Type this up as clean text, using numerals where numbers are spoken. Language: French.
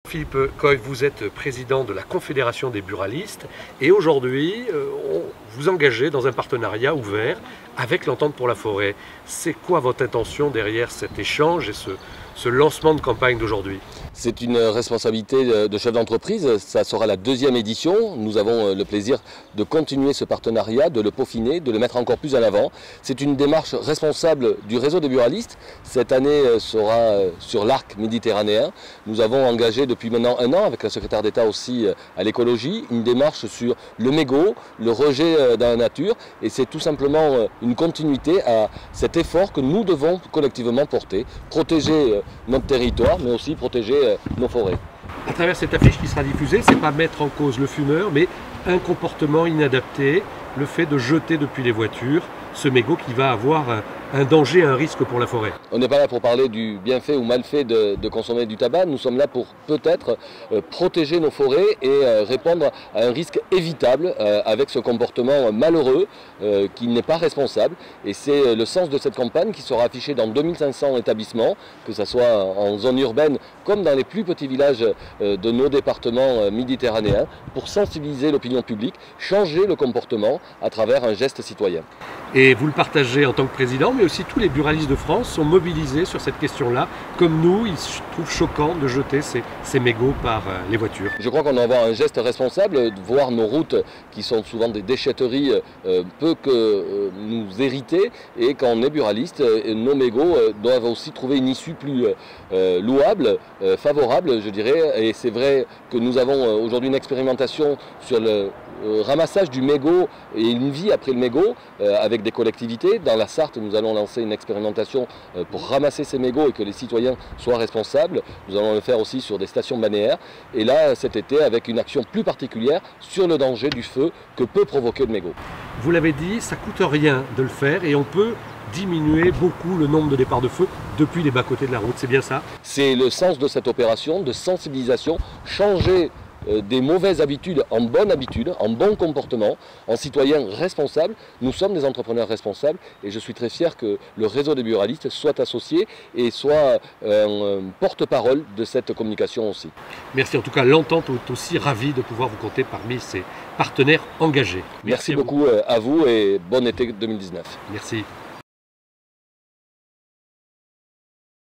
Philippe Coy, vous êtes président de la Confédération des buralistes et aujourd'hui, vous engagez dans un partenariat ouvert avec l'Entente pour la forêt. C'est quoi votre intention derrière cet échange et ce lancement de campagne d'aujourd'hui? C'est une responsabilité de chef d'entreprise, ça sera la deuxième édition. Nous avons le plaisir de continuer ce partenariat, de le peaufiner, de le mettre encore plus en avant. C'est une démarche responsable du réseau des buralistes. Cette année sera sur l'arc méditerranéen. Nous avons engagé depuis maintenant un an, avec la secrétaire d'État aussi à l'écologie, une démarche sur le mégot, le rejet dans la nature. Et c'est tout simplement une continuité à cet effort que nous devons collectivement porter. Protéger notre territoire, mais aussi protéger nos forêts. À travers cette affiche qui sera diffusée, c'est pas mettre en cause le fumeur, mais un comportement inadapté, le fait de jeter depuis les voitures ce mégot qui va avoir un danger, un risque pour la forêt. On n'est pas là pour parler du bienfait ou malfait de consommer du tabac, nous sommes là pour peut-être protéger nos forêts et répondre à un risque évitable avec ce comportement malheureux qui n'est pas responsable. Et c'est le sens de cette campagne qui sera affichée dans 2500 établissements, que ce soit en zone urbaine comme dans les plus petits villages de nos départements méditerranéens, pour sensibiliser l'opinion publique, changer le comportement à travers un geste citoyen. Et vous le partagez en tant que président, mais aussi tous les buralistes de France sont mobilisés sur cette question-là. Comme nous, ils trouvent choquant de jeter ces mégots par les voitures. Je crois qu'on doit avoir un geste responsable, de voir nos routes qui sont souvent des déchetteries peu que nous hériter. Et quand on est buraliste, nos mégots doivent aussi trouver une issue plus louable, favorable, je dirais. Et c'est vrai que nous avons aujourd'hui une expérimentation sur le ramassage du mégot et une vie après le mégot avec des collectivités. Dans la Sarthe, nous allons lancer une expérimentation pour ramasser ces mégots et que les citoyens soient responsables. Nous allons le faire aussi sur des stations balnéaires. Et là, cet été, avec une action plus particulière sur le danger du feu que peut provoquer le mégot. Vous l'avez dit, ça ne coûte rien de le faire et on peut diminuer beaucoup le nombre de départs de feu depuis les bas-côtés de la route. C'est bien ça? C'est le sens de cette opération de sensibilisation, changer des mauvaises habitudes en bonnes habitudes, en bon comportement, en citoyens responsables. Nous sommes des entrepreneurs responsables et je suis très fier que le réseau des buralistes soit associé et soit un porte-parole de cette communication aussi. Merci, en tout cas l'Entente est aussi ravie de pouvoir vous compter parmi ses partenaires engagés. Merci beaucoup à vous et bon été 2019. Merci.